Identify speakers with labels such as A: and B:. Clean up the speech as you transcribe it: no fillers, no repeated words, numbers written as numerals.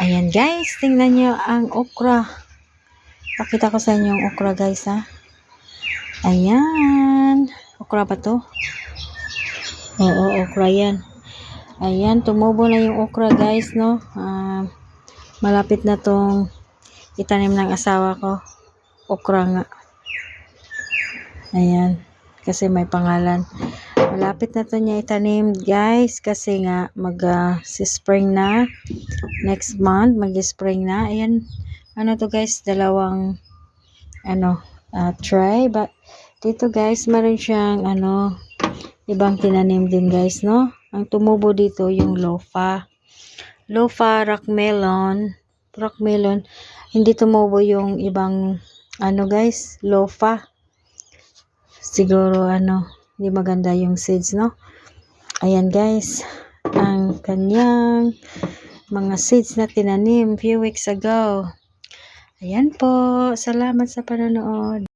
A: Ayan guys, tingnan nyo ang okra. Pakita ko sa inyo yung okra guys ha. Ayan. Okra ba to? Oo, okra yan. Ayan, tumubo na yung okra guys, no? Malapit na tong itanim ng asawa ko. Okra nga. Ayan. Kasi may pangalan. Malapit na to niya itanim guys. Kasi nga mag-spring na. Next month, mag-spring na. Ayan. Ano to guys? Dalawang try. But dito guys, meron siyang ibang tinanim din guys, no? Ang tumubo dito yung lofa. Lofa, rock melon. Rock melon. Hindi tumubo yung ibang guys, lofa. Siguro hindi maganda yung seeds, no? Ayan guys, ang kanyang mga seeds na tinanim few weeks ago. Ayan po, salamat sa panonood.